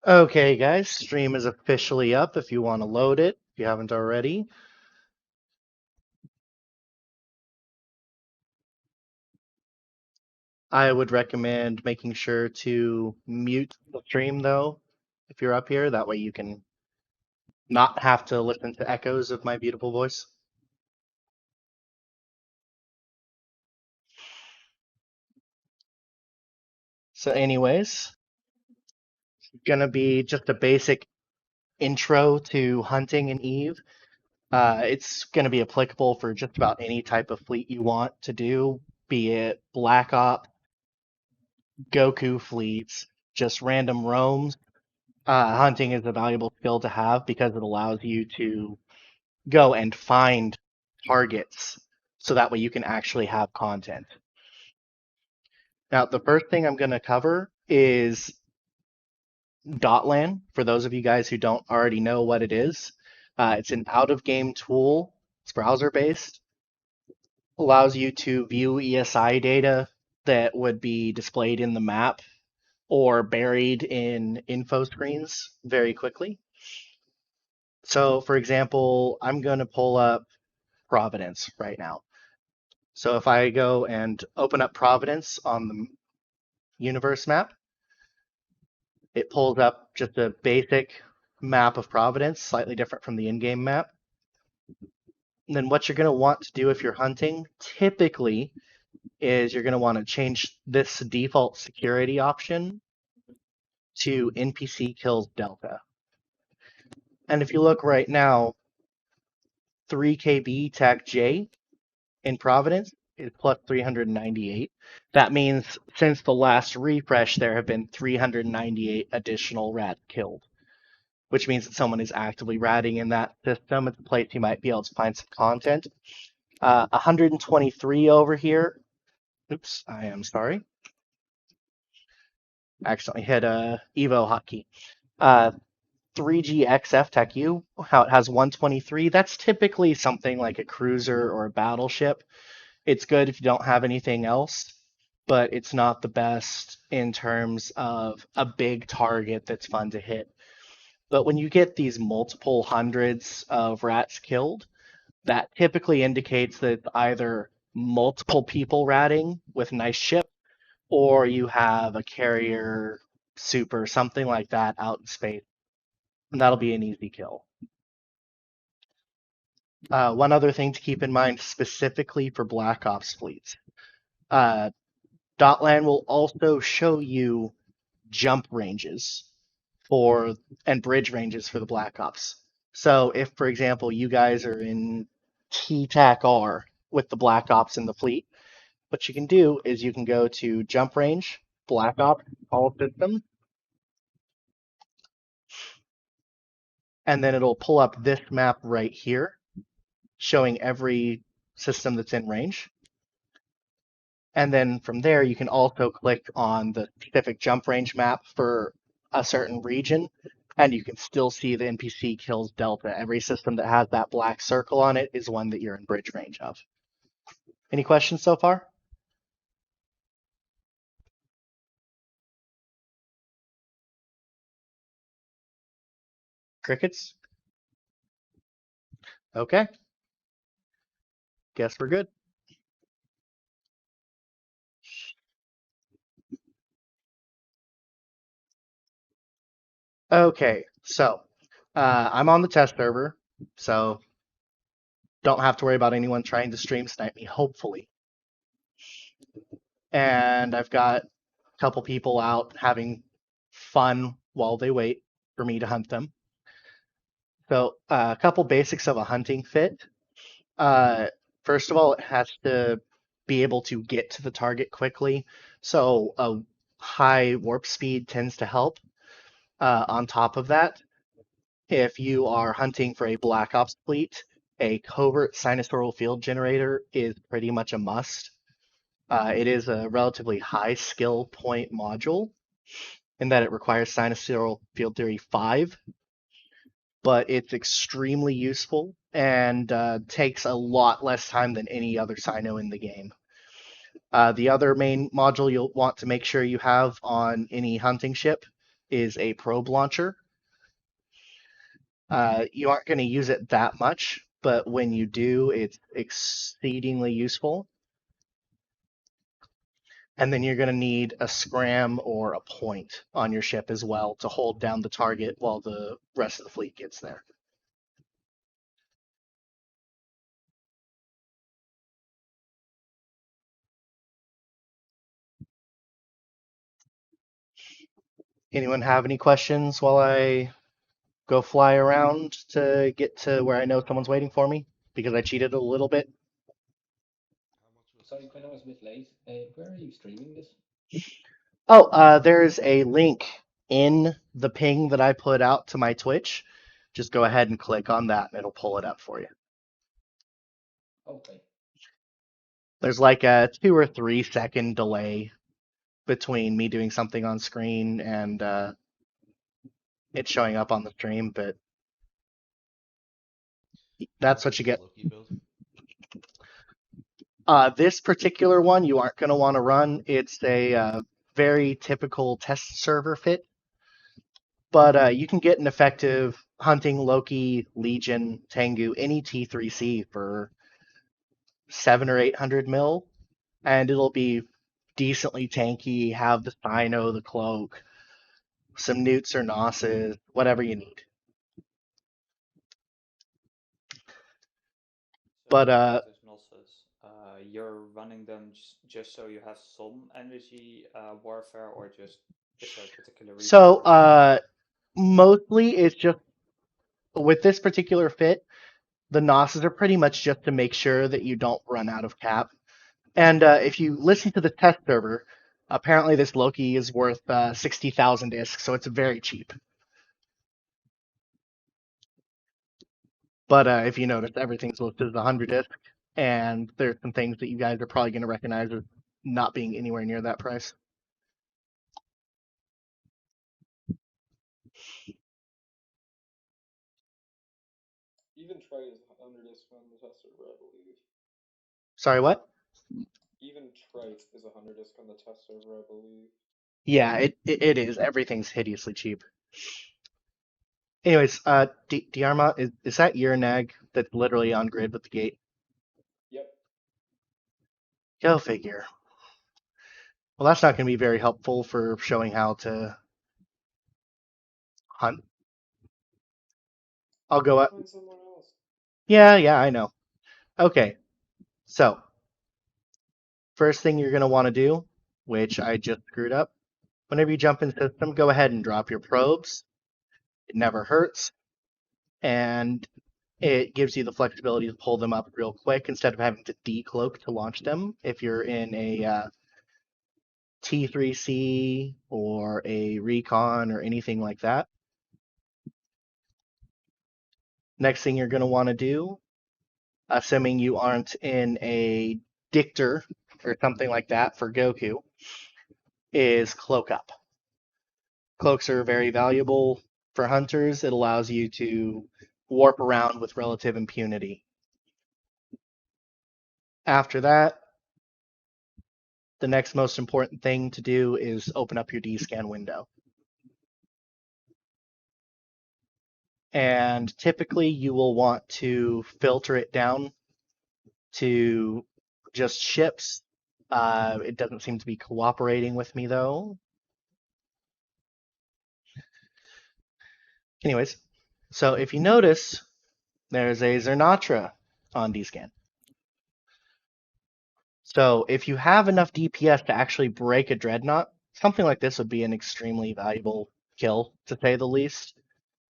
Okay, guys, stream is officially up if you want to load it, if you haven't already. I would recommend making sure to mute the stream, though, if you're up here. That way you can not have to listen to echoes of my beautiful voice. So anyways, gonna be just a basic intro to hunting in Eve. It's gonna be applicable for just about any type of fleet you want to do, be it Black Op, Goku fleets, just random roams. Hunting is a valuable skill to have because it allows you to go and find targets so that way you can actually have content. Now, the first thing I'm going to cover is dot.lan. For those of you guys who don't already know what it is, it's an out-of-game tool. It's browser-based, allows you to view ESI data that would be displayed in the map or buried in info screens very quickly. So, for example, I'm going to pull up Providence right now. So if I go and open up Providence on the universe map, it pulls up just a basic map of Providence, slightly different from the in-game map. And then what you're going to want to do if you're hunting, typically, is you're going to want to change this default security option to NPC kills delta. And if you look right now, 3KB TAC J in Providence is plus 398. That means since the last refresh, there have been 398 additional rats killed, which means that someone is actively ratting in that system. It's a place you might be able to find some content. 123 over here. Oops, I am sorry. Accidentally hit a Evo hotkey. 3GXF Tech U, how it has 123. That's typically something like a cruiser or a battleship. It's good if you don't have anything else, but it's not the best in terms of a big target that's fun to hit. But when you get these multiple hundreds of rats killed, that typically indicates that either multiple people ratting with nice ship, or you have a carrier super, something like that out in space. And that'll be an easy kill. One other thing to keep in mind specifically for Black Ops fleets. Uh, dot.lan will also show you jump ranges for and bridge ranges for the Black Ops. So if, for example, you guys are in TTAC R with the Black Ops in the fleet, what you can do is you can go to jump range, Black Ops, all systems, and then it'll pull up this map right here, showing every system that's in range. And then from there, you can also click on the specific jump range map for a certain region, and you can still see the NPC kills delta. Every system that has that black circle on it is one that you're in bridge range of. Any questions so far? Crickets? Okay, guess we're good. Okay, so I'm on the test server, so don't have to worry about anyone trying to stream snipe me, hopefully. And I've got a couple people out having fun while they wait for me to hunt them. So a couple basics of a hunting fit. Uh, First of all, it has to be able to get to the target quickly. So a high warp speed tends to help. On top of that, if you are hunting for a Black Ops fleet, a covert sinusoidal field generator is pretty much a must. It is a relatively high skill point module in that it requires sinusoidal field theory 5, but it's extremely useful and takes a lot less time than any other cyno in the game. The other main module you'll want to make sure you have on any hunting ship is a probe launcher. You aren't going to use it that much, but when you do, it's exceedingly useful. And then you're going to need a scram or a point on your ship as well to hold down the target while the rest of the fleet gets there. Anyone have any questions while I go fly around to get to where I know someone's waiting for me? Because I cheated a little bit. Sorry, Quinn, I was a bit late. Where are you streaming this? Oh, there's a link in the ping that I put out to my Twitch. Just go ahead and click on that and it'll pull it up for you. Okay. There's like a 2 or 3 second delay between me doing something on screen and it showing up on the stream, but that's What what is you this get. Loki build? This particular one you aren't going to want to run. It's a very typical test server fit, but you can get an effective hunting Loki, Legion, Tengu, any T3C for 700 or 800 mil, and it'll be decently tanky. Have the cyno, the cloak, some newts or nosses, whatever you need. So But with those Gnosses, you're running them just so you have some energy warfare, or just is there a particular reason so for it? mostly it's just with this particular fit, the nosses are pretty much just to make sure that you don't run out of cap. And if you listen to the test server, apparently this Loki is worth 60,000 discs, so it's very cheap. But if you notice, everything's listed as 100 disc, and there's some things that you guys are probably going to recognize as not being anywhere near that price. Even Trite is under disc on the test server, I believe. Sorry, what? Even Trite is 100 disc on the test server, I believe. Yeah, it is. Everything's hideously cheap. Anyways, Diarma, is that your nag that's literally on grid with the gate? Yep. Go figure. Well, that's not going to be very helpful for showing how to hunt. I'll go up. Find someone else. Yeah, I know. Okay, so first thing you're going to want to do, which I just screwed up, whenever you jump in system, go ahead and drop your probes. It never hurts, and it gives you the flexibility to pull them up real quick instead of having to decloak to launch them if you're in a T3C or a recon or anything like that. Next thing you're going to want to do, assuming you aren't in a dictor or something like that for Goku, is cloak up. Cloaks are very valuable for hunters. It allows you to warp around with relative impunity. After that, the next most important thing to do is open up your dscan window. And typically you will want to filter it down to just ships. It doesn't seem to be cooperating with me though. Anyways, so if you notice, there's a Zernatra on dscan. So if you have enough DPS to actually break a dreadnought, something like this would be an extremely valuable kill, to say the least.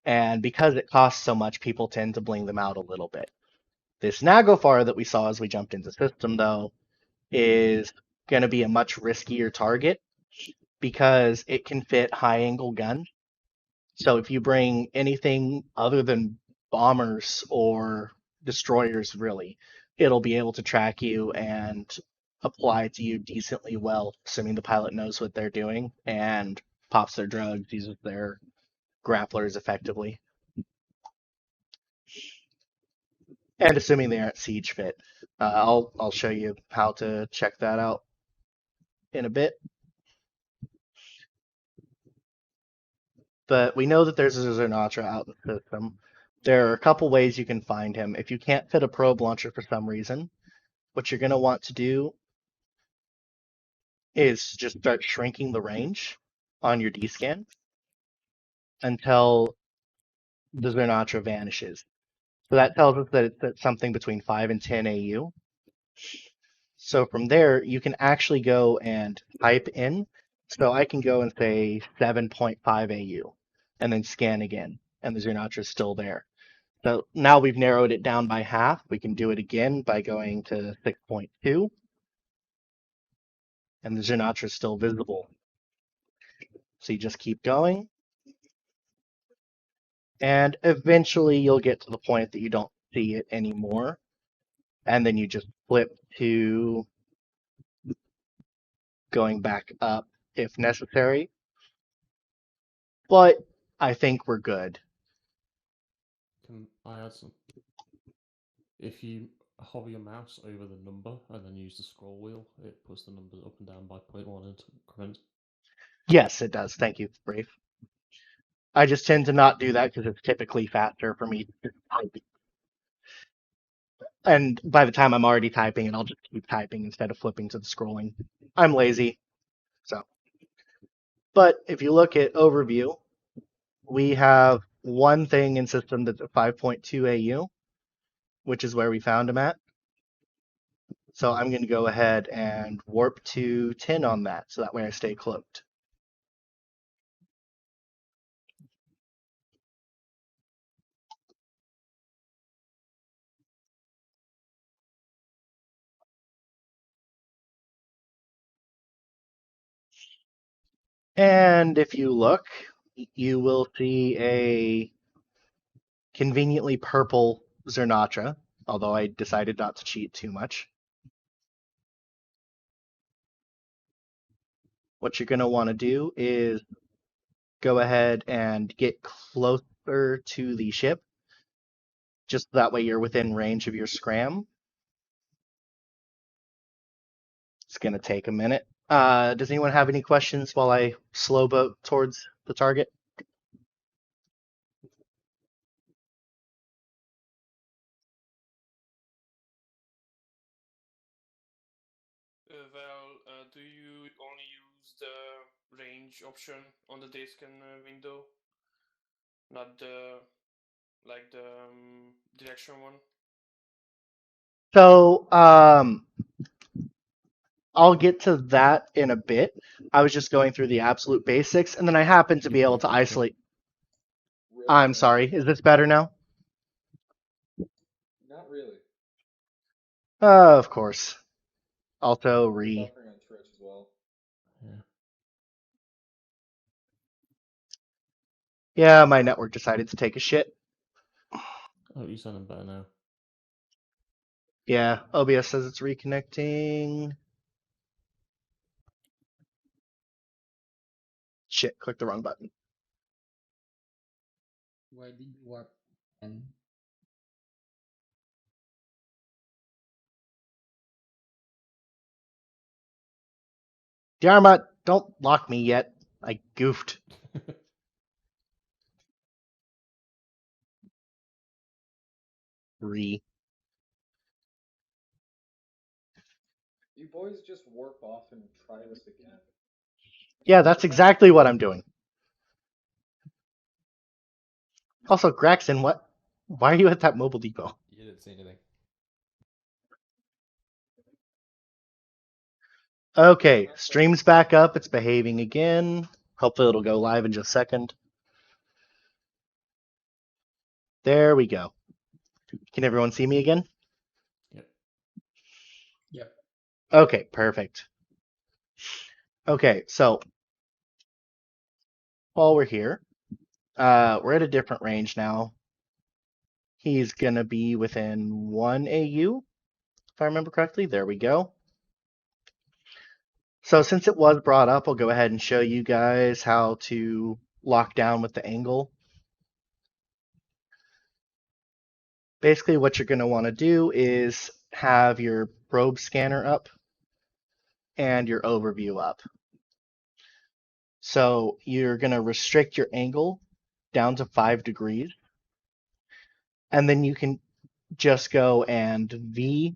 And because it costs so much, people tend to bling them out a little bit. This Naglfar that we saw as we jumped into system, though, is going to be a much riskier target because it can fit high angle guns. So if you bring anything other than bombers or destroyers, really, it'll be able to track you and apply to you decently well, assuming the pilot knows what they're doing and pops their drugs, uses their grapplers effectively. And assuming they aren't siege fit. I'll show you how to check that out in a bit. but we know that there's a Xenatra out in the system. There are a couple ways you can find him. If you can't fit a probe launcher for some reason, what you're going to want to do is just start shrinking the range on your dscan until the Xenatra vanishes. So that tells us that it's at something between 5 and 10 AU. So from there, you can actually go and type in. So I can go and say 7.5 AU and then scan again, and the Xenatra is still there. So now we've narrowed it down by half. We can do it again by going to 6.2, and the Xenatra is still visible. So you just keep going, and eventually you'll get to the point that you don't see it anymore. And then you just flip to going back up if necessary. But I think we're good. Can I add some? If you hover your mouse over the number and then use the scroll wheel, it puts the numbers up and down by 0.1 increments. Yes, it does. Thank you, Brave. I just tend to not do that because it's typically faster for me to type. And by the time I'm already typing it, I'll just keep typing instead of flipping to the scrolling. I'm lazy. So, but if you look at overview, we have one thing in system that's at 5.2 AU, which is where we found him at. So I'm going to go ahead and warp to 10 on that, so that way I stay cloaked. And if you look, you will see a conveniently purple Xenatra, although I decided not to cheat too much. What you're going to want to do is go ahead and get closer to the ship, just that way you're within range of your scram. It's going to take a minute. Does anyone have any questions while I slow boat towards the target? Do you only use the range option on the dscan window, not the direction one? So I'll get to that in a bit. I was just going through the absolute basics, and then I happen to be able to isolate. I'm sorry. Is this better now? Not really. Of course. Also re. Buffering on Twitch as well. Yeah. Yeah, my network decided to take a shit. Oh, you sound better now. Yeah, OBS says it's reconnecting. Shit, click the wrong button. Why did you warp? And Diarmot, don't lock me yet. I goofed. Re. You boys just warp off and try this again. Yeah, that's exactly what I'm doing. Also, Graxon, what? Why are you at that mobile depot? You didn't say anything. Okay, stream's back up. It's behaving again. Hopefully it'll go live in just a second. There we go. Can everyone see me again? Yep. Yep. Okay, perfect. Okay, so while we're here, we're at a different range now. He's going to be within 1 AU, if I remember correctly. There we go. So since it was brought up, I'll go ahead and show you guys how to lock down with the angle. Basically, what you're going to want to do is have your probe scanner up and your overview up. So you're going to restrict your angle down to 5 degrees. And then you can just go and V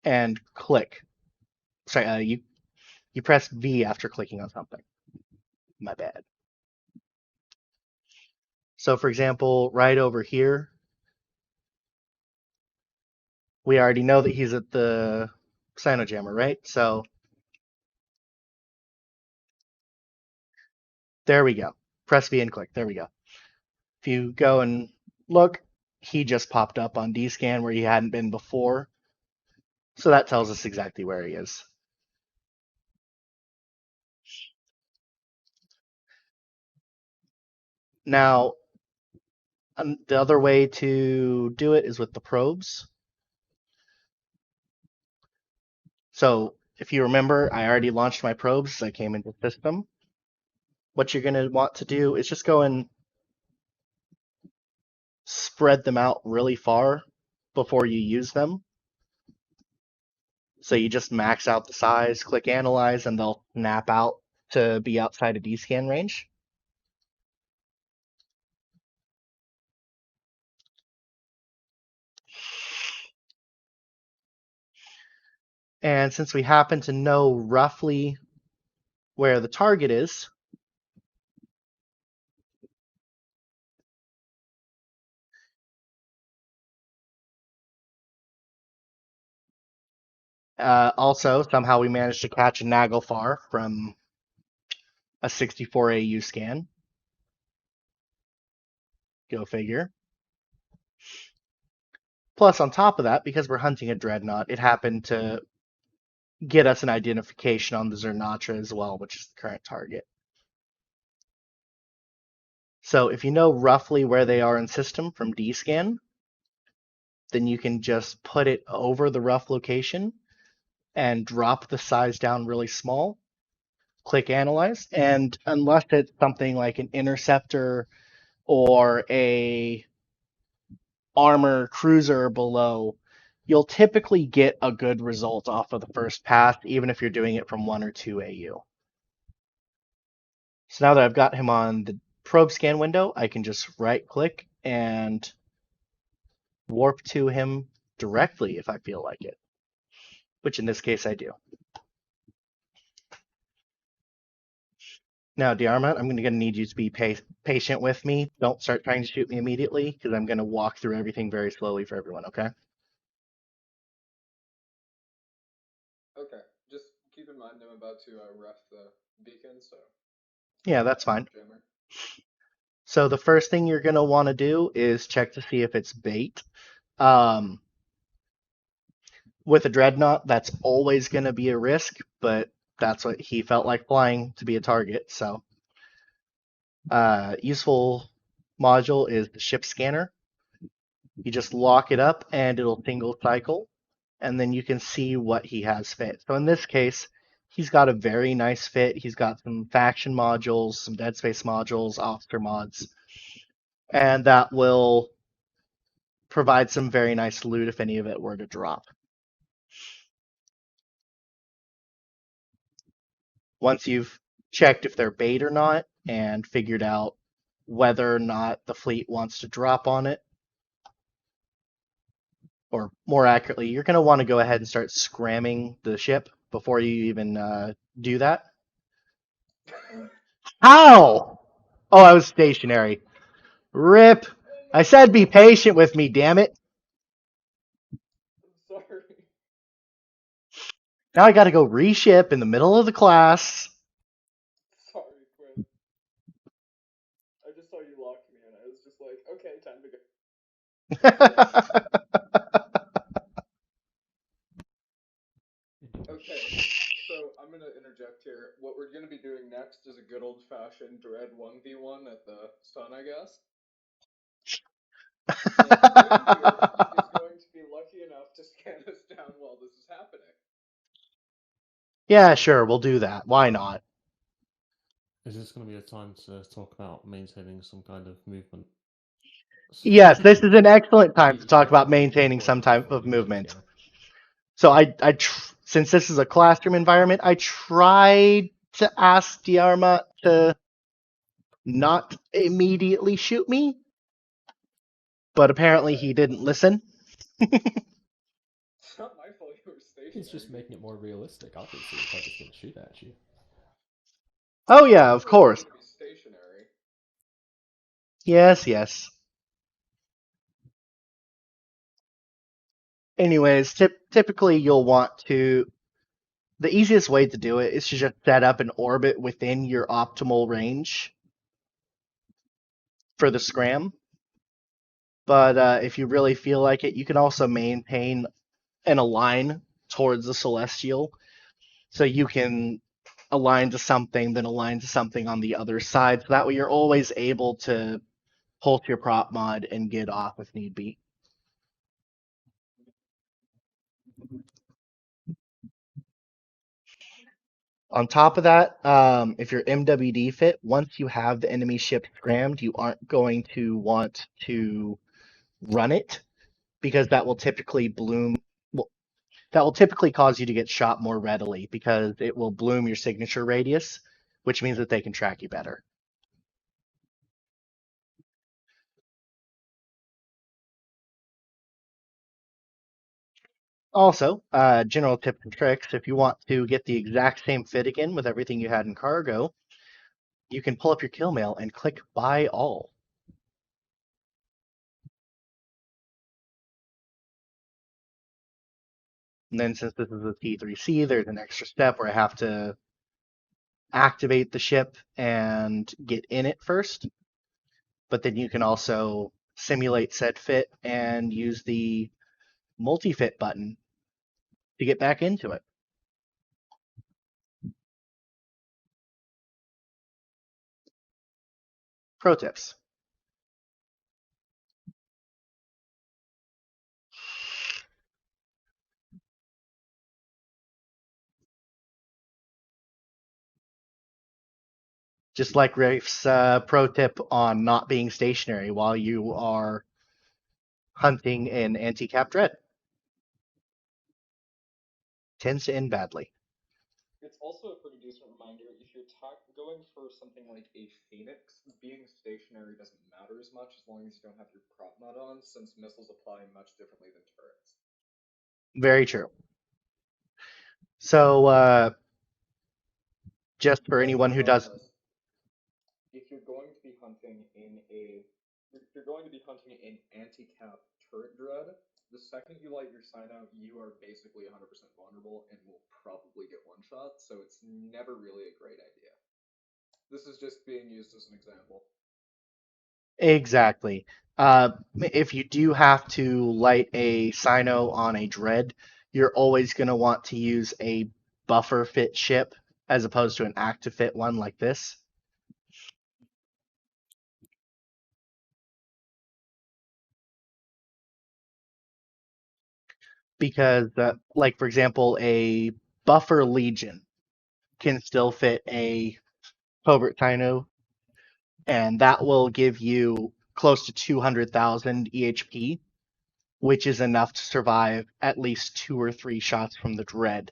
and click. Sorry, you press V after clicking on something. My bad. So for example, right over here, we already know that he's at the cyno jammer, right? So there we go. Press V and click. There we go. If you go and look, he just popped up on dscan where he hadn't been before. So that tells us exactly where he is. Now, the other way to do it is with the probes. So if you remember, I already launched my probes as I came into the system. What you're going to want to do is just go and spread them out really far before you use them. So you just max out the size, click analyze, and they'll snap out to be outside of dscan range. And since we happen to know roughly where the target is, also somehow we managed to catch a Nagelfar from a 64 AU scan. Go figure. Plus, on top of that, because we're hunting a Dreadnought, it happened to get us an identification on the Zernatra as well, which is the current target. So if you know roughly where they are in system from dscan, then you can just put it over the rough location and drop the size down really small, click analyze, and unless it's something like an interceptor or a armor cruiser below, you'll typically get a good result off of the first pass, even if you're doing it from 1 or 2 AU. So now that I've got him on the probe scan window, I can just right click and warp to him directly if I feel like it, which in this case I do. Now, Diarmid, I'm going to need you to be patient with me. Don't start trying to shoot me immediately, because I'm going to walk through everything very slowly for everyone, okay? Okay, just keep in mind I'm about to ref the beacon, so. Yeah, that's fine. Jammer. So the first thing you're going to want to do is check to see if it's bait. With a Dreadnought, that's always going to be a risk, but that's what he felt like flying to be a target, so. Useful module is the ship scanner. You just lock it up and it'll single cycle, and then you can see what he has fit. So in this case, he's got a very nice fit. He's got some faction modules, some Dead Space modules, officer mods, and that will provide some very nice loot if any of it were to drop. Once you've checked if they're bait or not and figured out whether or not the fleet wants to drop on it, or more accurately, you're going to want to go ahead and start scramming the ship before you even do that. How? Oh, I was stationary. RIP. I said be patient with me, damn it. I'm sorry. Now I got to go reship in the middle of the class. Sorry, Quinn. I just saw you lock me and I was just like, okay, time to go. Okay, so I'm gonna interject here. What we're gonna be doing next is a good old-fashioned Dread 1v1 at the Sun, I guess. And Quinn here is going to be lucky enough to scan us down while this is happening. Yeah, sure, we'll do that. Why not? Is this going to be a time to talk about maintaining some kind of movement? Yes, this is an excellent time to talk about maintaining some type of movement. So since this is a classroom environment, I tried to ask Diarma to not immediately shoot me, but apparently he didn't listen. It's not my fault you were stationary. He's just making it more realistic. I can see if I just gonna shoot at you. Oh yeah, of course. Be stationary. Yes, yes. Anyways, typically you'll want to. The easiest way to do it is to just set up an orbit within your optimal range for the scram. But if you really feel like it, you can also maintain an align towards the celestial, so you can align to something, then align to something on the other side. So that way you're always able to hold your prop mod and get off if need be. On top of that, if you're MWD fit, once you have the enemy ship scrammed, you aren't going to want to run it because that will typically that will typically cause you to get shot more readily because it will bloom your signature radius, which means that they can track you better. Also, general tips and tricks, if you want to get the exact same fit again with everything you had in cargo, you can pull up your kill mail and click buy all. And then since this is a T3C, there's an extra step where I have to activate the ship and get in it first. But then you can also simulate said fit and use the multi-fit button to get back into it. Pro tips. Just like Rafe's pro tip on not being stationary while you are hunting in anti-cap dread. Tends to end badly. It's also a pretty decent reminder if you're going for something like a Phoenix, being stationary doesn't matter as much as long as you don't have your prop mod on, since missiles apply much differently than turrets. Very true. So, just for anyone who does, if you're going to be hunting in anti-cap turret dread, the second you light your cyno, you are basically 100% vulnerable and will probably get one shot. So it's never really a great idea. This is just being used as an example. exactly. If you do have to light a cyno on a dread, you're always going to want to use a buffer fit ship as opposed to an active fit one like this. Because, like, for example, a buffer legion can still fit a covert cyno, and that will give you close to 200,000 EHP, which is enough to survive at least 2 or 3 shots from the dread.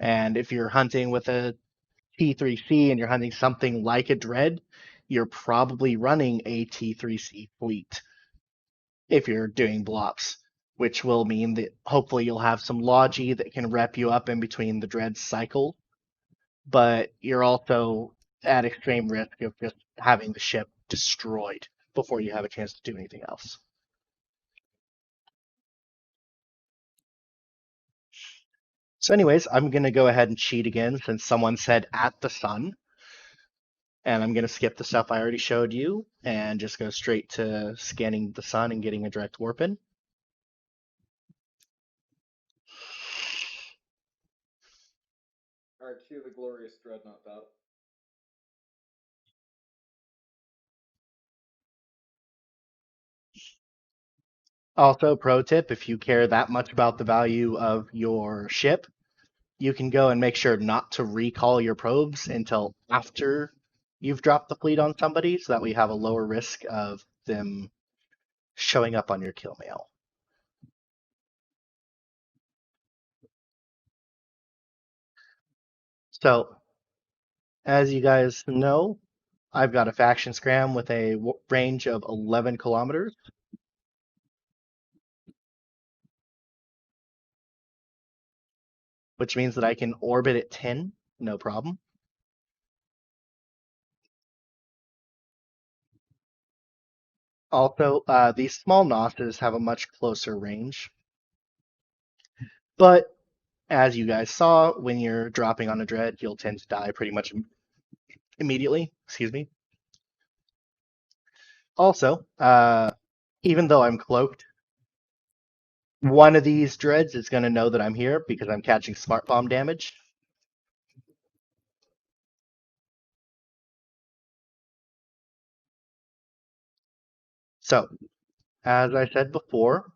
And if you're hunting with a T3C and you're hunting something like a dread, you're probably running a T3C fleet if you're doing blops, which will mean that hopefully you'll have some logi that can rep you up in between the dread cycle, but you're also at extreme risk of just having the ship destroyed before you have a chance to do anything else. So anyways, I'm going to go ahead and cheat again since someone said at the sun. And I'm going to skip the stuff I already showed you and just go straight to scanning the sun and getting a direct warp in. Alright, cue the glorious dreadnought battle. Also, pro tip, if you care that much about the value of your ship, you can go and make sure not to recall your probes until after you've dropped the fleet on somebody, so that we have a lower risk of them showing up on your kill mail. So As you guys know, I've got a faction scram with a range of 11 kilometers. Which means that I can orbit at 10, no problem. Also, these small nosses have a much closer range. But as you guys saw, when you're dropping on a dread, you'll tend to die pretty much immediately. Excuse me. Also, even though I'm cloaked, one of these dreads is going to know that I'm here because I'm catching smart bomb damage. So, as I said before,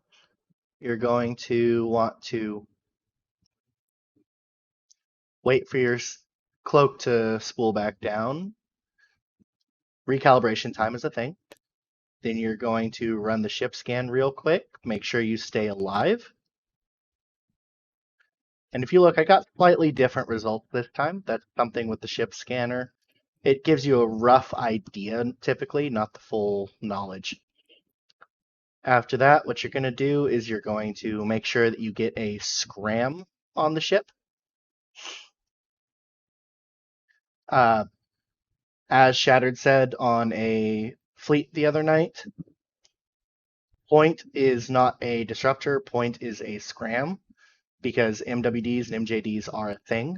you're going to want to wait for your cloak to spool back down. Recalibration time is a thing. Then you're going to run the ship scan real quick. Make sure you stay alive. And if you look, I got slightly different results this time. That's something with the ship scanner. It gives you a rough idea, typically, not the full knowledge. After that, what you're going to do is you're going to make sure that you get a scram on the ship. As Shattered said on a fleet the other night, point is not a disruptor, point is a scram, because MWDs and MJDs are a thing.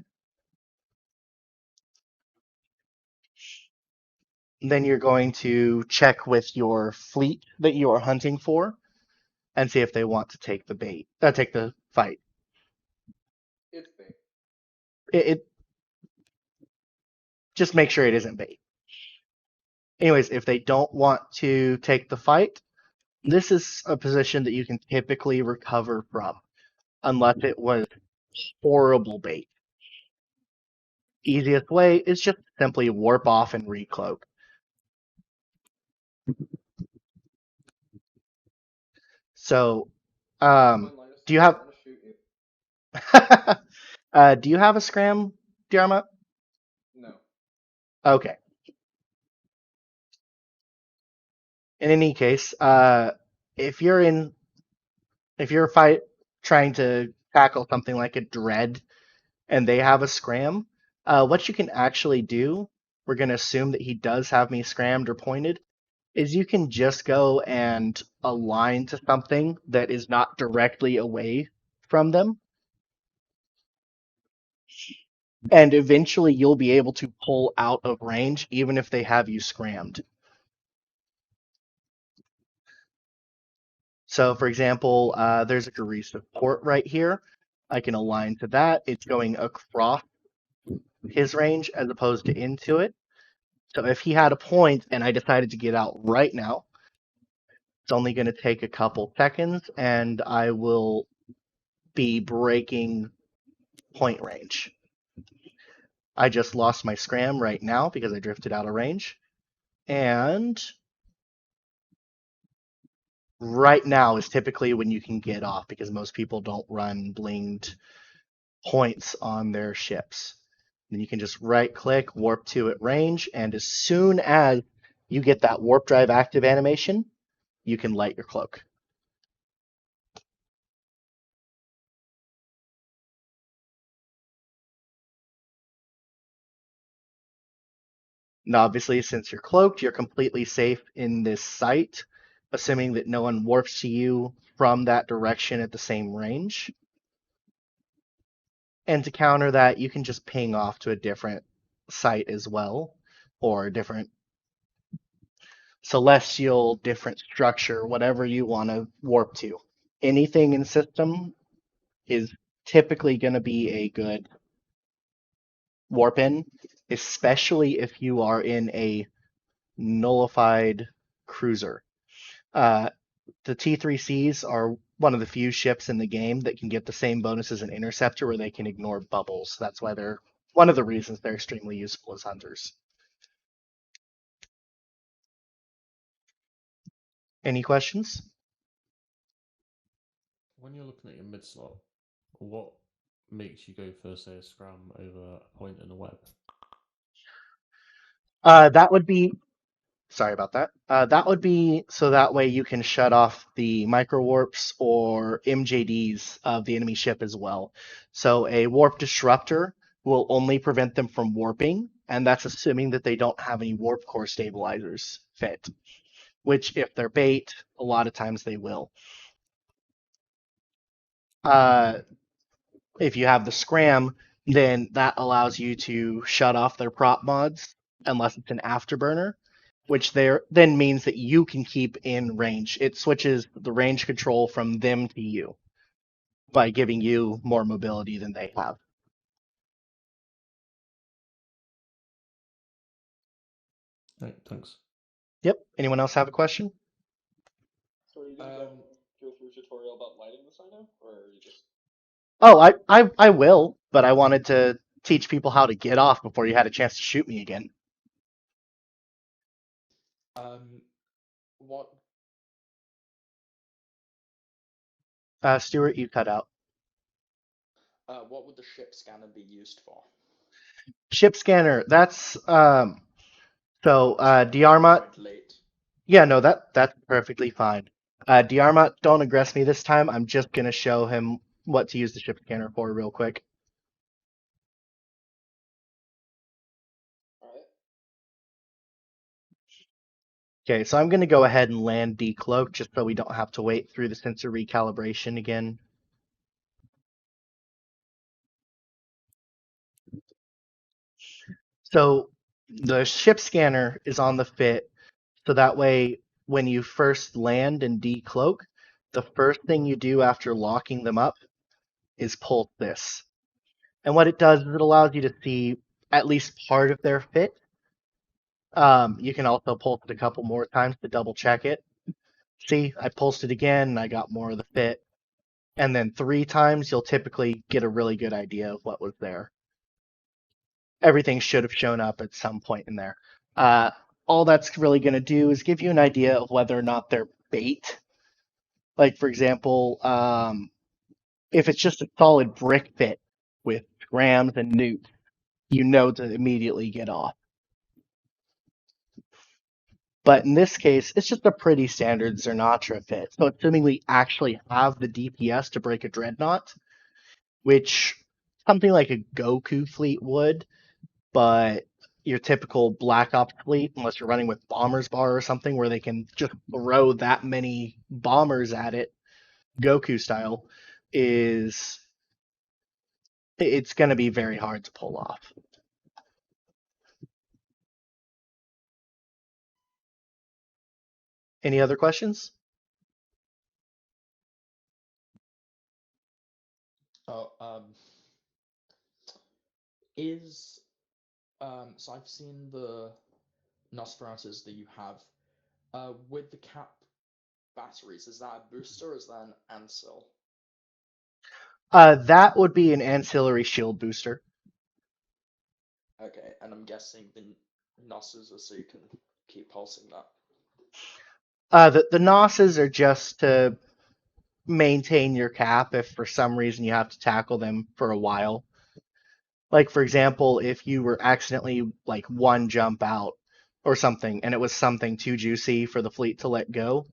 Then you're going to check with your fleet that you are hunting for and see if they want to take the take the fight. It's bait. It just make sure it isn't bait. Anyways, if they don't want to take the fight, this is a position that you can typically recover from, unless it was horrible bait. Easiest way is just simply warp off and recloak. So, do you have do you have a scram, Diarma? No. Okay. In any case, if you're trying to tackle something like a dread and they have a scram, what you can actually do, we're going to assume that he does have me scrammed or pointed, is you can just go and align to something that is not directly away from them. And eventually you'll be able to pull out of range even if they have you scrammed. So for example, there's a Garisa port right here. I can align to that. It's going across his range as opposed to into it. So if he had a point and I decided to get out right now, it's only going to take a couple seconds and I will be breaking point range. I just lost my scram right now because I drifted out of range. And right now is typically when you can get off because most people don't run blinged points on their ships. Then you can just right click, warp to at range, and as soon as you get that warp drive active animation, you can light your cloak. Now, obviously, since you're cloaked, you're completely safe in this site, assuming that no one warps to you from that direction at the same range. And to counter that, you can just ping off to a different site as well, or a different celestial, different structure, whatever you want to warp to. Anything in system is typically going to be a good warp in, especially if you are in a nullified cruiser. The T3Cs are one of the few ships in the game that can get the same bonus as an interceptor where they can ignore bubbles. That's why they're one of the reasons they're extremely useful as hunters. Any questions? When you're looking at your mid slot, what makes you go for, say, a scram over a point and a web? That would be. Sorry about that. That would be so that way you can shut off the micro warps or MJDs of the enemy ship as well. So a warp disruptor will only prevent them from warping, and that's assuming that they don't have any warp core stabilizers fit. Which, if they're bait, a lot of times they will. If you have the scram, then that allows you to shut off their prop mods unless it's an afterburner, which there then means that you can keep in range. It switches the range control from them to you by giving you more mobility than they have. Right, thanks. Yep. Anyone else have a question? So you didn't go through a tutorial about lighting the cyno, or you just? Oh, I will, but I wanted to teach people how to get off before you had a chance to shoot me again. What? Stuart, you cut out. What would the ship scanner be used for? Ship scanner. That's so Diarmot. Late. Yeah, no, that's perfectly fine. Diarmot, don't aggress me this time. I'm just gonna show him what to use the ship scanner for real quick. Alright. Okay, so I'm gonna go ahead and land decloak just so we don't have to wait through the sensor recalibration again. So the ship scanner is on the fit, so that way when you first land and decloak, the first thing you do after locking them up is pull this. And what it does is it allows you to see at least part of their fit. You can also pulse it a couple more times to double check it. See, I pulsed it again and I got more of the fit. And then 3 times, you'll typically get a really good idea of what was there. Everything should have shown up at some point in there. All that's really going to do is give you an idea of whether or not they're bait. Like, for example, if it's just a solid brick fit with grams and newts, you know to immediately get off. But in this case, it's just a pretty standard Zernatra fit. So assuming we actually have the DPS to break a dreadnought, which something like a Goku fleet would, but your typical Black Ops fleet, unless you're running with Bombers Bar or something where they can just throw that many bombers at it, Goku style, it's going to be very hard to pull off. Any other questions? Oh, so I've seen the Nosferatus that you have. With the cap batteries, is that a booster or is that an ancil? That would be an ancillary shield booster. Okay, and I'm guessing the Nosses are so you can keep pulsing that. The NOSes are just to maintain your cap if for some reason you have to tackle them for a while. Like, for example, if you were accidentally like one jump out or something and it was something too juicy for the fleet to let go,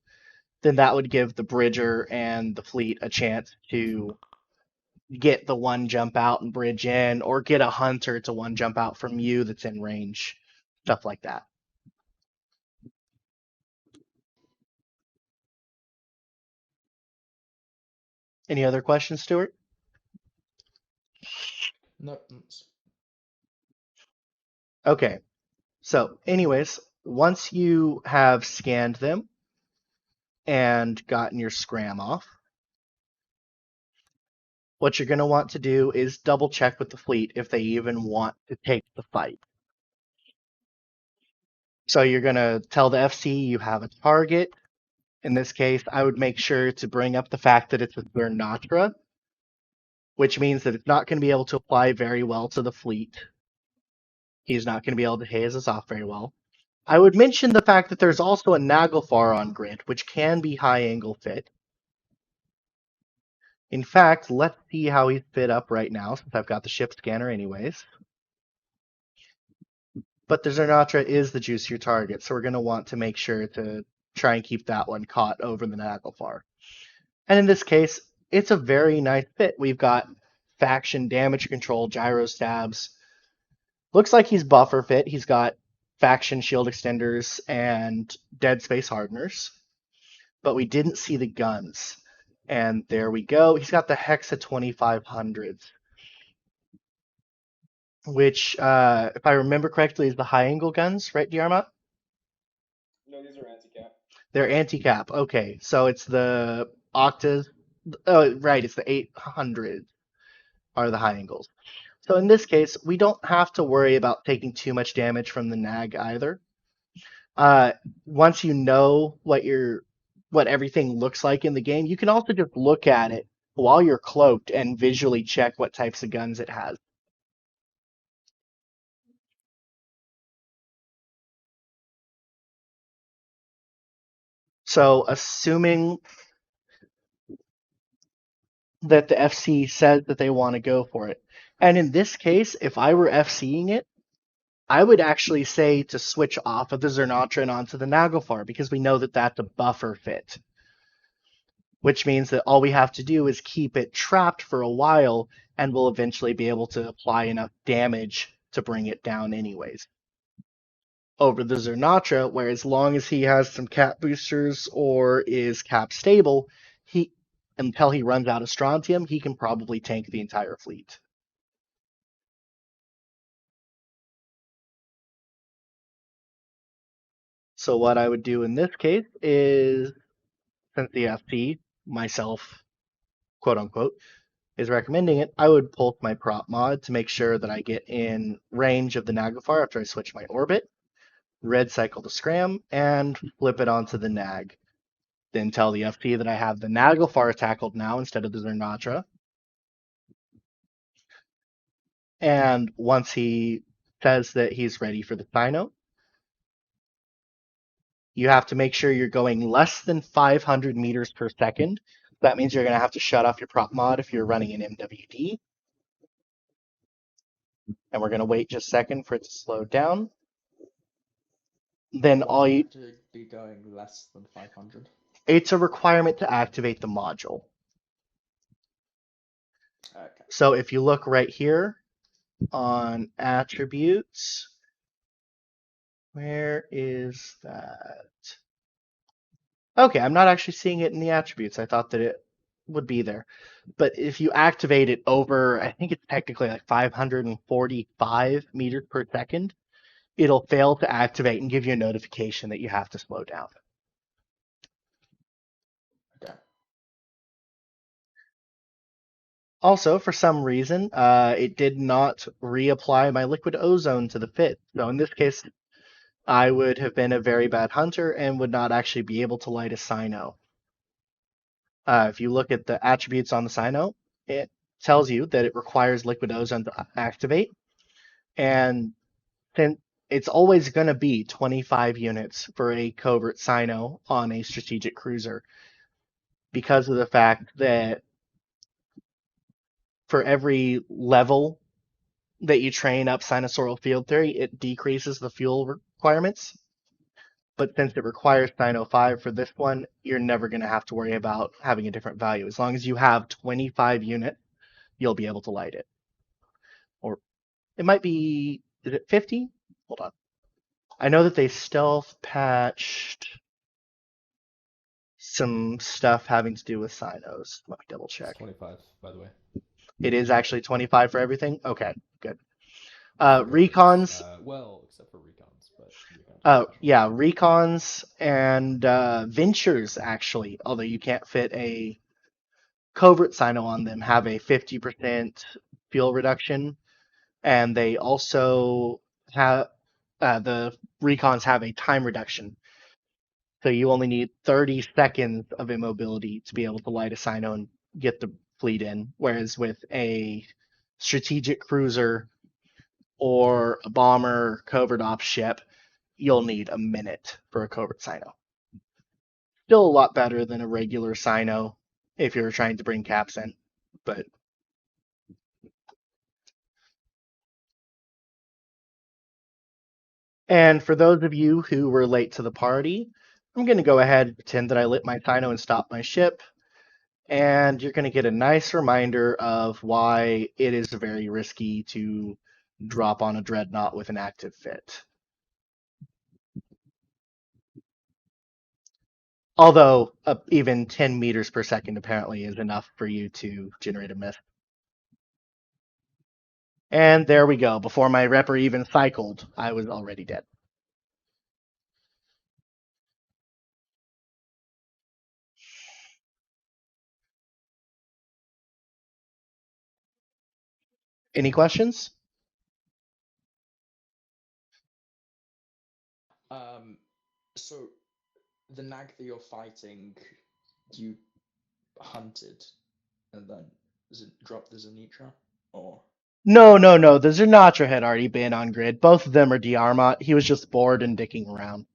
then that would give the bridger and the fleet a chance to get the one jump out and bridge in, or get a hunter to one jump out from you that's in range. Stuff like that. Any other questions, Stuart? No. Okay. So, anyways, once you have scanned them and gotten your scram off, what you're going to want to do is double check with the fleet if they even want to take the fight. So you're going to tell the FC you have a target. In this case, I would make sure to bring up the fact that it's a Zernatra, which means that it's not going to be able to apply very well to the fleet. He's not going to be able to haze us off very well. I would mention the fact that there's also a Naglfar on grid, which can be high angle fit. In fact, let's see how he's fit up right now, since I've got the ship scanner anyways. but the Zernatra is the juicier target, so we're going to want to make sure to try and keep that one caught over the Naglfar. And in this case, it's a very nice fit. We've got faction damage control, gyro stabs. Looks like he's buffer fit. He's got faction shield extenders and dead space hardeners, but we didn't see the guns. And there we go. He's got the Hexa 2500s, which, if I remember correctly, is the high angle guns, right, Diarma? No, these are anti-cap. They're anti-cap. Okay, so it's the Octas. Oh, right, it's the 800 are the high angles. So in this case, we don't have to worry about taking too much damage from the nag either. Once you know what everything looks like in the game, you can also just look at it while you're cloaked and visually check what types of guns it has. So assuming that the FC says that they want to go for it. And in this case, if I were FCing it, I would actually say to switch off of the Zernatra and onto the Naglfar, because we know that that's a buffer fit. Which means that all we have to do is keep it trapped for a while, and we'll eventually be able to apply enough damage to bring it down anyways. Over the Zernatra, where as long as he has some cap boosters or is cap stable, until he runs out of strontium, he can probably tank the entire fleet. So what I would do in this case is, since the FP, myself, quote unquote, is recommending it, I would pulse my prop mod to make sure that I get in range of the Naglfar after I switch my orbit, red cycle the scram, and flip it onto the Nag. Then tell the FP that I have the Naglfar tackled now instead of the Zernatra. And once he says that he's ready for the cyno, you have to make sure you're going less than 500 meters per second. That means you're going to have to shut off your prop mod if you're running an MWD. And we're going to wait just a second for it to slow down. Then all you to be going less than 500. It's a requirement to activate the module. Okay. So if you look right here on attributes, where is that? Okay, I'm not actually seeing it in the attributes. I thought that it would be there. But if you activate it over, I think it's technically like 545 meters per second, it'll fail to activate and give you a notification that you have to slow down. Okay. Also, for some reason, it did not reapply my liquid ozone to the fit. So in this case, I would have been a very bad hunter and would not actually be able to light a cyno. If you look at the attributes on the cyno, it tells you that it requires liquid ozone to activate. And then it's always going to be 25 units for a covert cyno on a strategic cruiser, because of the fact that for every level that you train up sinusoidal field theory, it decreases the fuel requirements. But since it requires Cyno 5 for this one, you're never going to have to worry about having a different value. As long as you have 25 units, you'll be able to light it. Or it might be, is it 50? Hold on. I know that they stealth patched some stuff having to do with Cynos. Let me double check. It's 25, by the way. It is actually 25 for everything? Okay, good. Regardless, Recons. Well, except for recons, but recons Yeah, recons and ventures, actually, although you can't fit a covert cyno on them, have a 50% fuel reduction. And they also have, the recons have a time reduction. So you only need 30 seconds of immobility to be able to light a cyno and get the fleet in. Whereas with a strategic cruiser or a bomber covert ops ship, you'll need a minute for a covert cyno. Still a lot better than a regular cyno if you're trying to bring caps in, but And for those of you who were late to the party, I'm going to go ahead and pretend that I lit my cyno and stopped my ship. And you're going to get a nice reminder of why it is very risky to drop on a dreadnought with an active fit. Although even 10 meters per second apparently is enough for you to generate a miss. And there we go. Before my repper even cycled, I was already dead. Any questions? So the nag that you're fighting, you hunted, and then dropped the Zenitra, or? No. The Zernatra had already been on grid. Both of them are Diarmot. He was just bored and dicking around.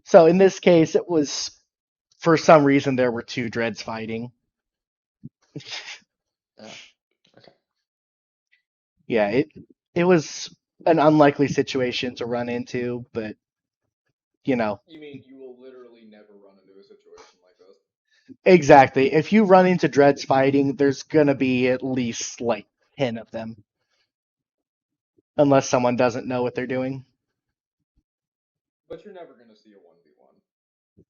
So in this case, it was, for some reason, there were two dreads fighting. Okay. Yeah, it was an unlikely situation to run into, but you know. You mean you will literally never run into a situation like this? Exactly. If you run into dreads fighting, there's gonna be at least like 10 of them. Unless someone doesn't know what they're doing. But you're never gonna see a 1v1.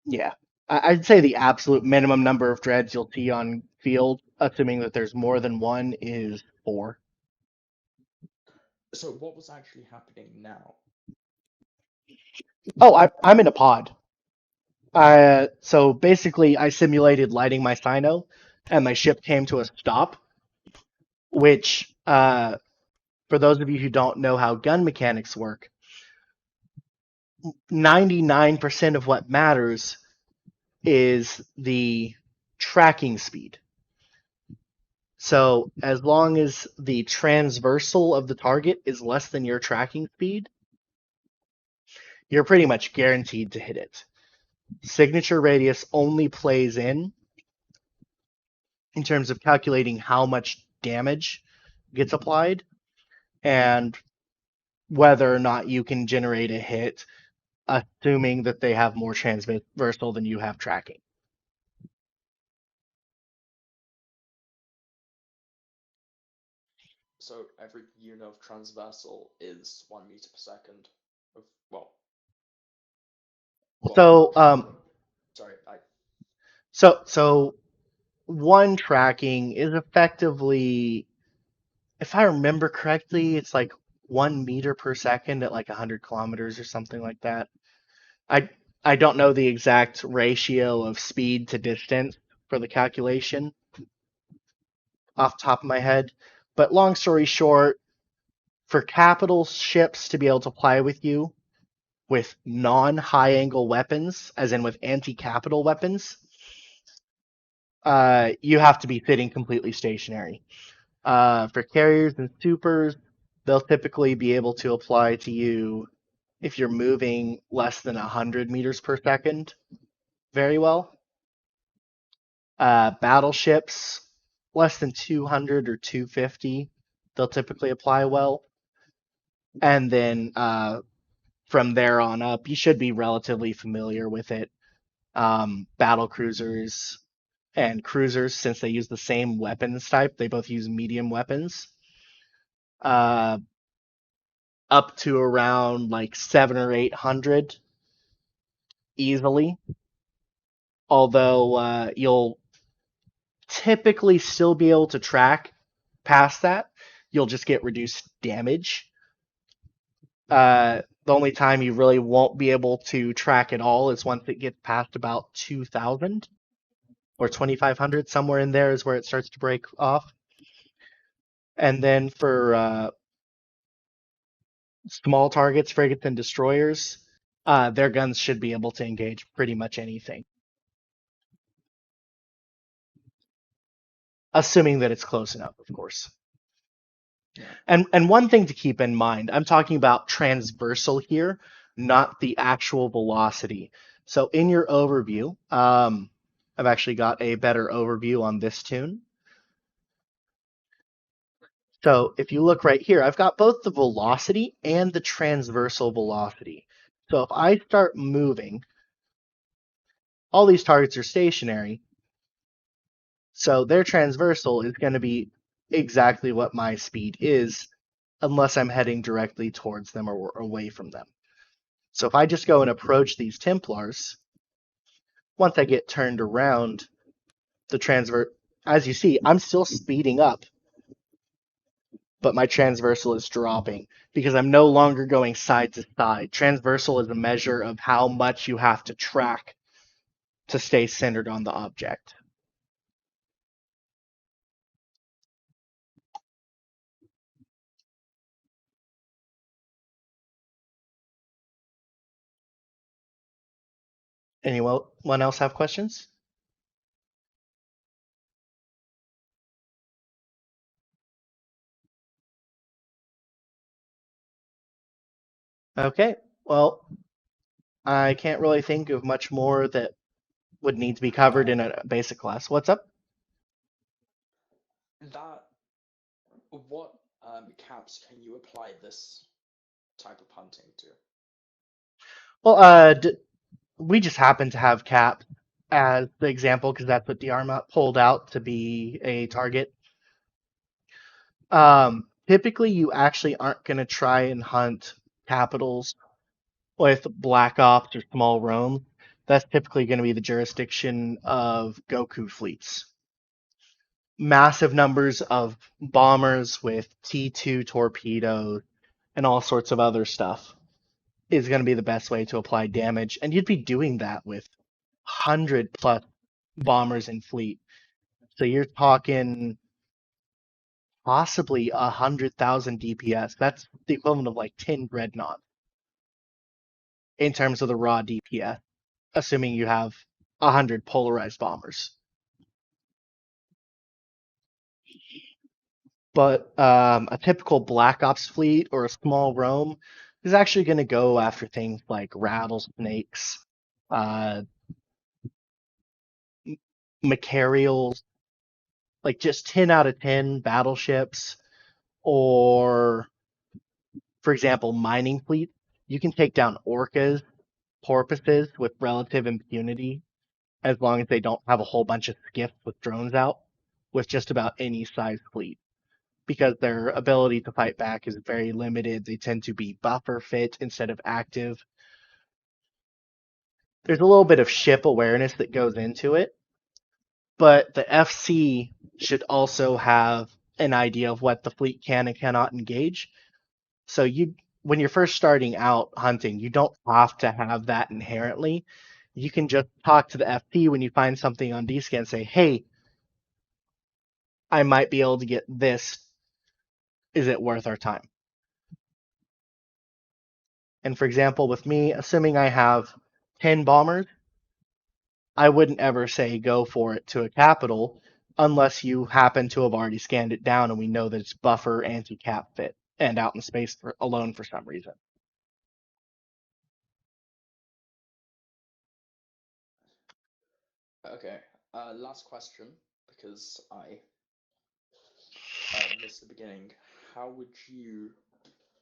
Yeah. I'd say the absolute minimum number of dreads you'll see on field, assuming that there's more than one, is 4. So what was actually happening now? Oh, I'm in a pod. So basically, I simulated lighting my cyno, and my ship came to a stop, which, for those of you who don't know how gun mechanics work, 99% of what matters is the tracking speed. So as long as the transversal of the target is less than your tracking speed, you're pretty much guaranteed to hit it. Signature radius only plays in terms of calculating how much damage gets applied and whether or not you can generate a hit, assuming that they have more transversal than you have tracking. So every unit of transversal is 1 meter per second. So one tracking is effectively, if I remember correctly, it's like 1 meter per second at like 100 kilometers or something like that. I don't know the exact ratio of speed to distance for the calculation off the top of my head, but long story short, for capital ships to be able to fly with you with non-high angle weapons, as in with anti-capital weapons, you have to be sitting completely stationary. For carriers and supers, they'll typically be able to apply to you if you're moving less than 100 meters per second very well. Battleships, less than 200 or 250, they'll typically apply well. And then from there on up, you should be relatively familiar with it. Battle cruisers and cruisers, since they use the same weapons type, they both use medium weapons. Up to around like 700 or 800 easily. Although you'll typically still be able to track past that. You'll just get reduced damage. The only time you really won't be able to track at all is once it gets past about 2,000 or 2,500. Somewhere in there is where it starts to break off. And then for small targets, frigates, and destroyers, their guns should be able to engage pretty much anything. Assuming that it's close enough, of course. And one thing to keep in mind, I'm talking about transversal here, not the actual velocity. So in your overview, I've actually got a better overview on this tune. So if you look right here, I've got both the velocity and the transversal velocity. So if I start moving, all these targets are stationary. So their transversal is going to be exactly what my speed is, unless I'm heading directly towards them or away from them. So if I just go and approach these Templars, once I get turned around, as you see, I'm still speeding up, but my transversal is dropping because I'm no longer going side to side. Transversal is a measure of how much you have to track to stay centered on the object. Anyone else have questions? Okay, well, I can't really think of much more that would need to be covered in a basic class. What's up? What caps can you apply this type of hunting to? Well, we just happen to have cap as the example because that's what Diarma pulled out to be a target. Typically, you actually aren't going to try and hunt capitals with black ops or small roam. That's typically going to be the jurisdiction of Goku fleets. Massive numbers of bombers with T2 torpedoes and all sorts of other stuff is going to be the best way to apply damage. And you'd be doing that with 100+ bombers in fleet. So you're talking possibly 100,000 DPS. That's the equivalent of like 10 dreadnoughts in terms of the raw DPS, assuming you have 100 polarized bombers. But a typical Black Ops fleet or a small roam is actually going to go after things like rattlesnakes, Macarials, like just 10 out of 10 battleships, or, for example, mining fleets. You can take down orcas, porpoises with relative impunity, as long as they don't have a whole bunch of skiffs with drones out, with just about any size fleet. Because their ability to fight back is very limited. They tend to be buffer fit instead of active. There's a little bit of ship awareness that goes into it, but the FC should also have an idea of what the fleet can and cannot engage. So when you're first starting out hunting, you don't have to have that inherently. You can just talk to the FP when you find something on dscan and say, hey, I might be able to get this. Is it worth our time? And for example, with me, assuming I have 10 bombers, I wouldn't ever say go for it to a capital unless you happen to have already scanned it down and we know that it's buffer anti-cap fit and out in space alone for some reason. Okay, last question, because I missed the beginning. How would you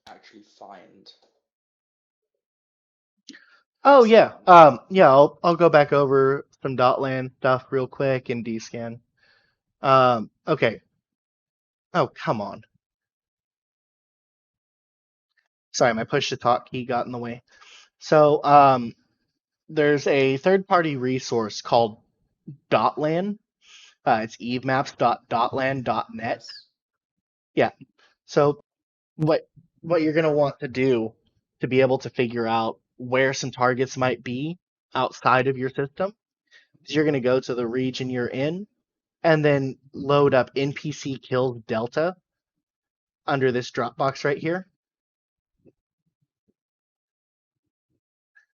actually find? Oh yeah, I'll go back over some dot.lan stuff real quick in dscan. Okay. Oh, come on. Sorry, my push to talk key got in the way. So there's a third-party resource called dot.lan. It's evemaps.dotlan.net. Yeah. So what you're going to want to do to be able to figure out where some targets might be outside of your system is you're going to go to the region you're in and then load up NPC kills delta under this Dropbox right here.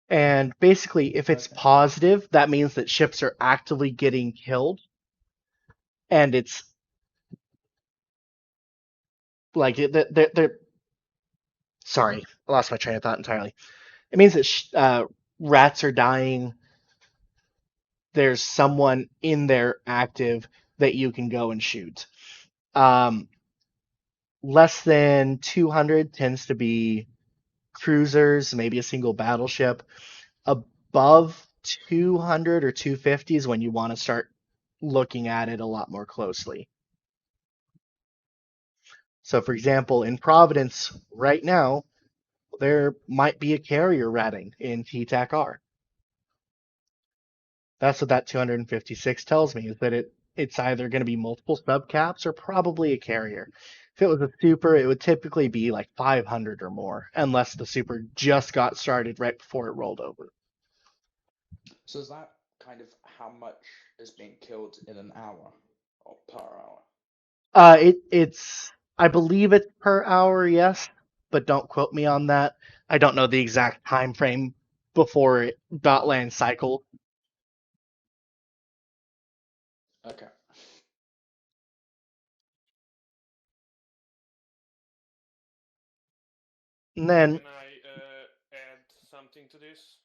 And basically, if it's positive, that means that ships are actively getting killed. And it's like they're sorry, I lost my train of thought entirely. It means that rats are dying. There's someone in there active that you can go and shoot. less than 200 tends to be cruisers, maybe a single battleship. Above 200 or 250 is when you want to start looking at it a lot more closely. So, for example, in Providence right now, there might be a carrier ratting in TTAC-R. That's what that 256 tells me, is that it's either going to be multiple subcaps or probably a carrier. If it was a super, it would typically be like 500 or more, unless the super just got started right before it rolled over. So is that kind of how much is being killed in an hour or per hour? It's I believe it's per hour, yes, but don't quote me on that. I don't know the exact time frame before dot.lan cycle. Okay. And then, Can I add something to this?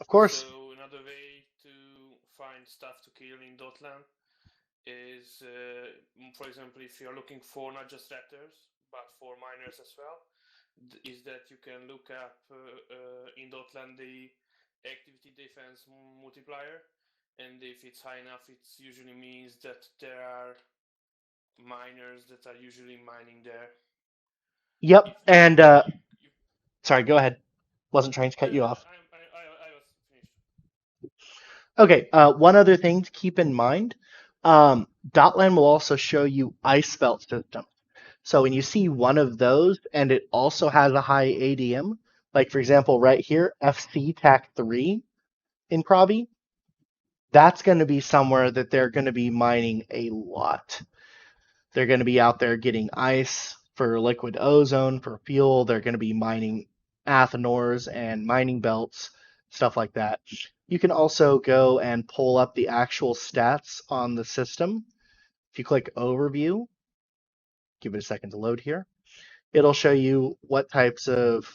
of course, So another way to find stuff to kill in dot.lan is, for example, if you're looking for not just ratters but for miners as well, is that you can look up in dot.lan the activity defense multiplier, and if it's high enough, it usually means that there are miners that are usually mining there. yep. If And you, sorry, go ahead. Wasn't trying to cut you off. I was finished. Okay, one other thing to keep in mind, dot.lan will also show you ice belt systems. So when you see one of those and it also has a high ADM, like for example right here, FC TAC 3 in Provi, that's going to be somewhere that they're going to be mining a lot. They're going to be out there getting ice for liquid ozone, for fuel. They're going to be mining athanors and mining belts, stuff like that. You can also go and pull up the actual stats on the system. If you click Overview, give it a second to load here, it'll show you what types of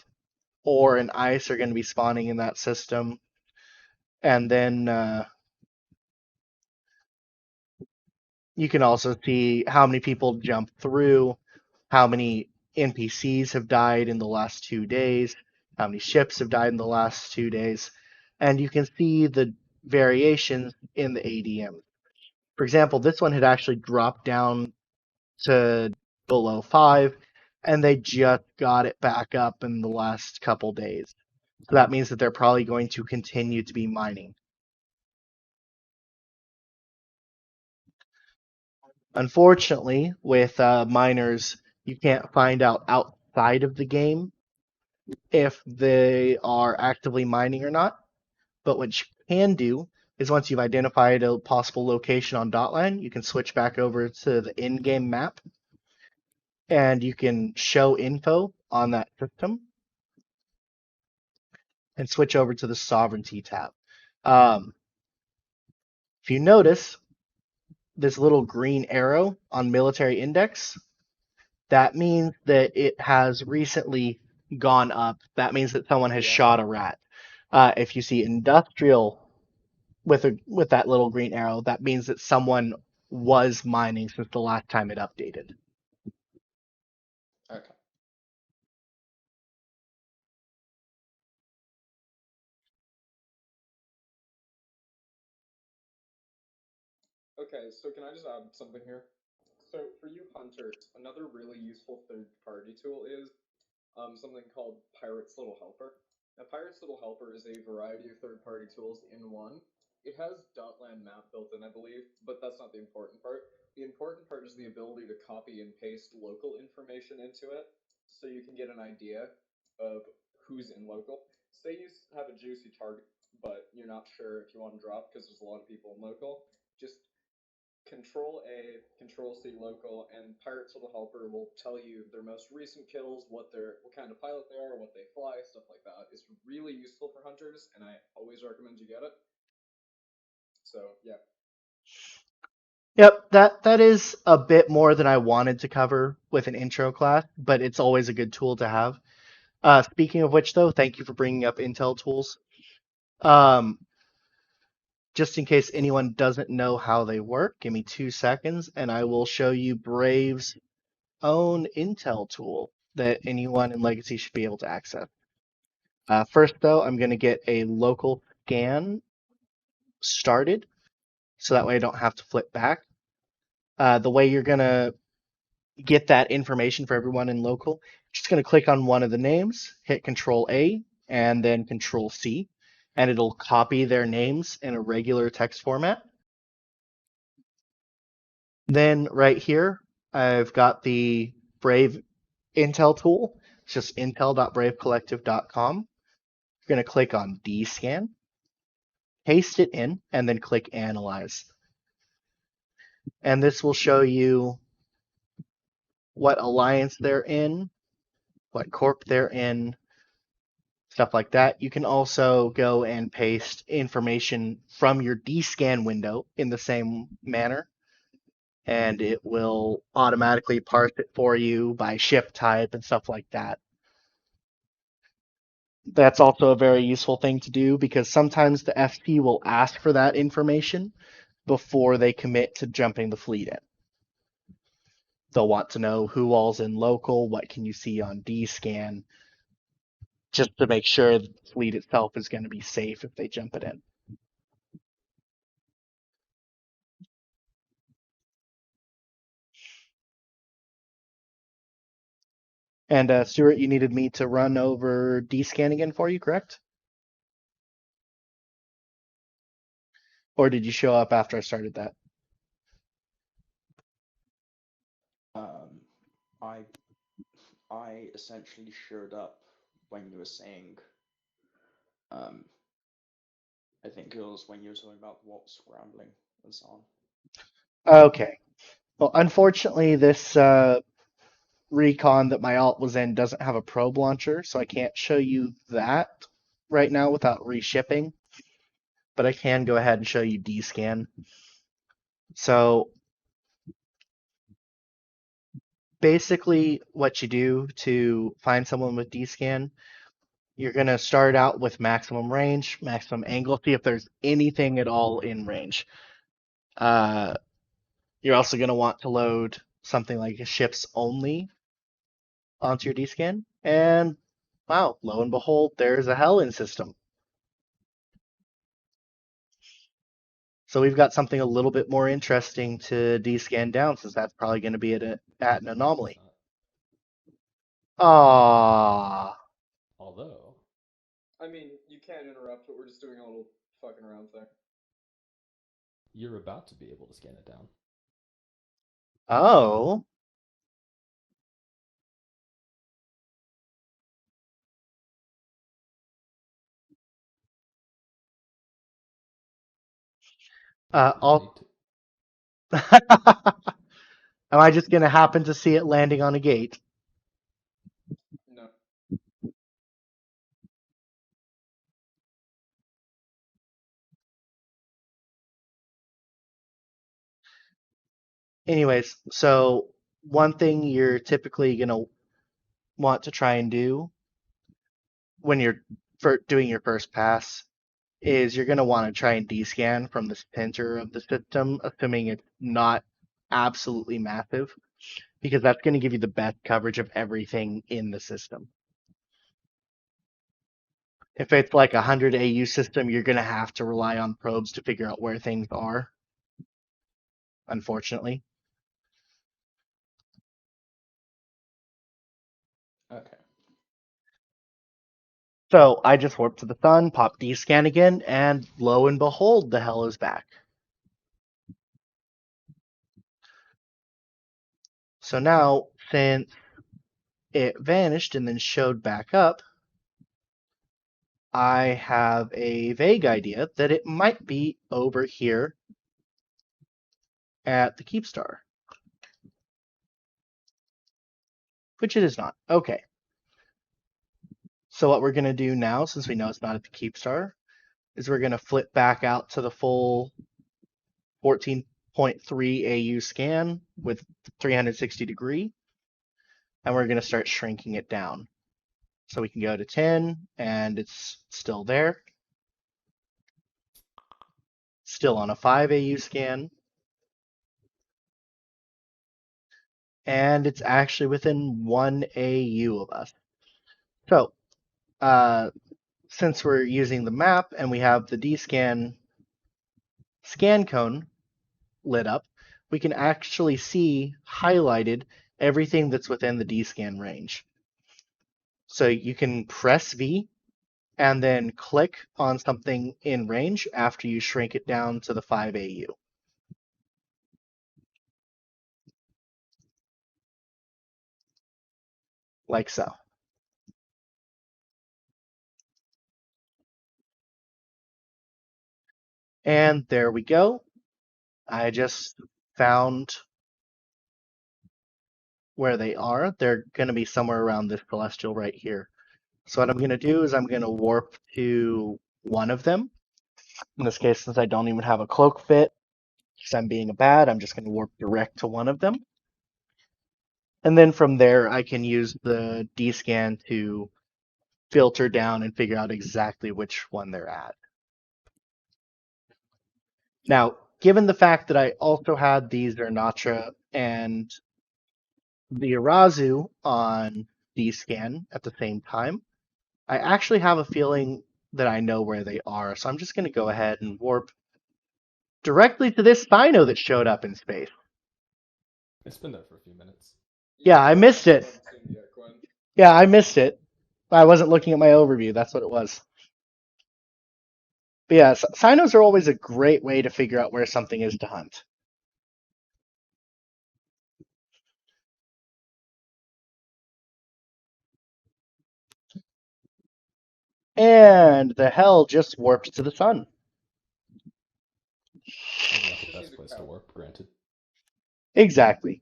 ore and ice are going to be spawning in that system. And then you can also see how many people jump through, how many NPCs have died in the last 2 days, how many ships have died in the last 2 days, and you can see the variations in the ADM. For example, this one had actually dropped down to below 5, and they just got it back up in the last couple days. So that means that they're probably going to continue to be mining. Unfortunately, with miners, you can't find out outside of the game if they are actively mining or not. But what you can do is once you've identified a possible location on dot.lan, you can switch back over to the in-game map and you can show info on that system and switch over to the sovereignty tab. If you notice this little green arrow on military index, that means that it has recently gone up. That means that someone has shot a rat. If you see industrial with that little green arrow, that means that someone was mining since the last time it updated. Okay. Okay, so can I just add something here? So for you hunters, another really useful third-party tool is something called Pirate's Little Helper. Now, Pirate's Little Helper is a variety of third-party tools in one. It has dot.lan map built in, I believe, but that's not the important part. The important part is the ability to copy and paste local information into it, so you can get an idea of who's in local. Say you have a juicy target, but you're not sure if you want to drop because there's a lot of people in local. Just Control A, Control C local, and Pirate's Little Helper will tell you their most recent kills, what kind of pilot they are, what they fly, stuff like that. It's really useful for hunters, and I always recommend you get it. So yeah. Yep, that is a bit more than I wanted to cover with an intro class, but it's always a good tool to have. Speaking of which, though, thank you for bringing up Intel tools. Just in case anyone doesn't know how they work, give me 2 seconds, and I will show you Brave's own Intel tool that anyone in Legacy should be able to access. First, though, I'm going to get a local scan started, so that way I don't have to flip back. The way you're going to get that information for everyone in local, just going to click on one of the names, hit Control A, and then Control C, and it'll copy their names in a regular text format. Then right here, I've got the Brave Intel tool. It's just intel.bravecollective.com. You're going to click on dscan, paste it in, and then click Analyze. And this will show you what alliance they're in, what corp they're in, stuff like that. You can also go and paste information from your dscan window in the same manner, and it will automatically parse it for you by ship type and stuff like that. That's also a very useful thing to do because sometimes the FP will ask for that information before they commit to jumping the fleet in. They'll want to know who all's in local, what can you see on dscan, just to make sure the fleet itself is going to be safe if they jump it in. And Stuart, you needed me to run over dscan again for you, correct? Or did you show up after I started that? I essentially showed up when you were saying, I think it was when you were talking about warp scrambling and so on. Okay. Well, unfortunately, this recon that my alt was in doesn't have a probe launcher, so I can't show you that right now without reshipping. But I can go ahead and show you dscan. So basically what you do to find someone with dscan, you're going to start out with maximum range, maximum angle, see if there's anything at all in range. You're also going to want to load something like a ships only onto your dscan, and wow, lo and behold, there's a Helen system. So we've got something a little bit more interesting to dscan down, since that's probably going to be at an anomaly. Ah. Although, I mean, you can't interrupt, but we're just doing a little fucking around thing. you're about to be able to scan it down. Oh. Am I just going to happen to see it landing on a gate? No. Anyways, so one thing you're typically going to want to try and do when you're doing your first pass is you're going to want to try and descan from the center of the system, assuming it's not absolutely massive, because that's going to give you the best coverage of everything in the system. If it's like a 100 AU system, you're going to have to rely on probes to figure out where things are, unfortunately. Okay. So I just warped to the sun, popped dscan again, and lo and behold, the hell is back. So now, since it vanished and then showed back up, I have a vague idea that it might be over here at the Keepstar. Which it is not. Okay. So what we're going to do now, since we know it's not at the Keepstar, is we're going to flip back out to the full 14.3 AU scan with 360 degree, and we're going to start shrinking it down. So we can go to 10, and it's still there. Still on a 5 AU scan. and it's actually within 1 AU of us. So, since we're using the map and we have the dscan scan cone lit up, we can actually see highlighted everything that's within the dscan range. So you can press V and then click on something in range after you shrink it down to the 5 AU. Like so. And there we go. I just found where they are. They're going to be somewhere around this celestial right here. So what I'm going to do is I'm going to warp to one of them. In this case, since I don't even have a cloak fit, because I'm being a bad, I'm just going to warp direct to one of them. And then from there, I can use the dscan to filter down and figure out exactly which one they're at. Now, given the fact that I also had the Zernatra and the Arazu on dscan at the same time, I actually have a feeling that I know where they are. So I'm just going to go ahead and warp directly to this cyno that showed up in space. It's been there for a few minutes. Yeah, I missed it. Haven't seen it yet, Quinn. Yeah, I missed it. I wasn't looking at my overview. That's what it was. But yeah, cynos are always a great way to figure out where something is to hunt. And the hell just warped to the sun. Maybe not the best place to warp, granted. Exactly.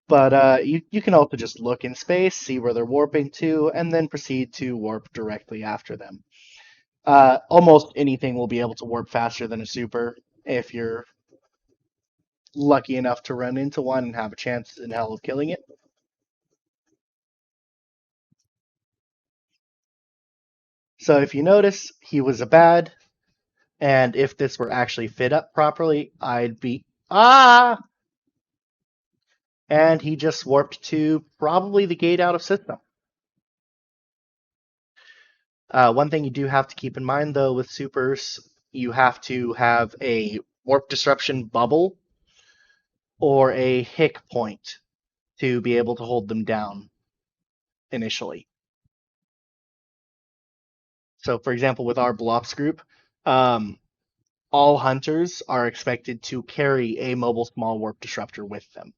But you can also just look in space, see where they're warping to, and then proceed to warp directly after them. Almost anything will be able to warp faster than a super if you're lucky enough to run into one and have a chance in hell of killing it. So if you notice, he was a bad, and if this were actually fit up properly, I'd be and he just warped to probably the gate out of system. One thing you do have to keep in mind, though, with supers, you have to have a warp disruption bubble or a hick point to be able to hold them down initially. So, for example, with our Blops group, all hunters are expected to carry a mobile small warp disruptor with them.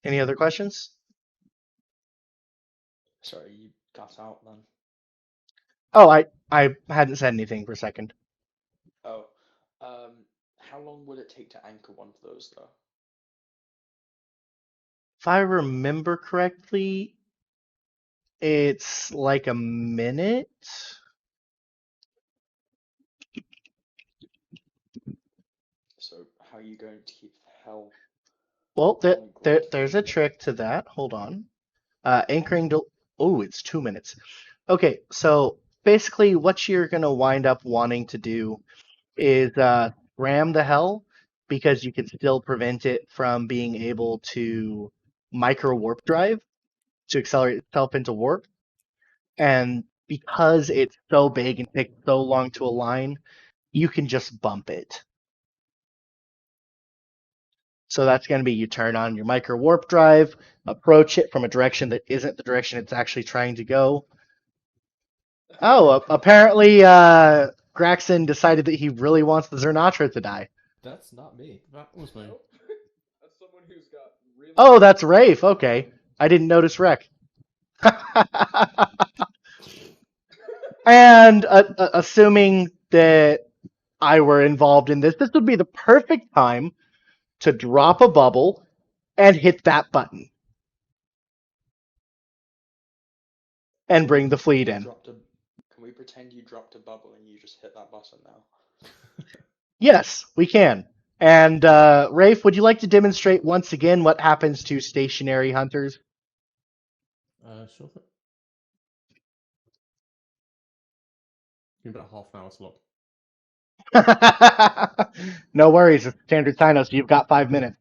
Any other questions? Sorry, you got out then. Oh, I hadn't said anything for a second. Oh, how long would it take to anchor one of those though? If I remember correctly, it's like a minute. So how are you going to keep hell? Well, on grid there's for a trick to that. Hold on. Anchoring to... Oh, it's 2 minutes. Okay, so basically what you're going to wind up wanting to do is ram the hell, because you can still prevent it from being able to micro warp drive to accelerate itself into warp. And because it's so big and takes so long to align, you can just bump it. So that's going to be you turn on your micro warp drive, approach it from a direction that isn't the direction it's actually trying to go. Oh, apparently Graxon decided that he really wants the Zernatra to die. That's not me. That was me. Nope. That's someone who's got really. Oh, that's Rafe. Okay. I didn't notice Rec. And assuming that I were involved in this would be the perfect time to drop a bubble and hit that button. And bring the fleet in. Can we pretend you dropped a bubble and you just hit that button now? Yes, we can. And Rafe, would you like to demonstrate once again what happens to stationary hunters? Sure thing. Give me about half an hour to look. No worries, it's standard cyno, so you've got 5 minutes.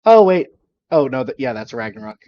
Oh wait. Oh no, yeah, that's Ragnarok.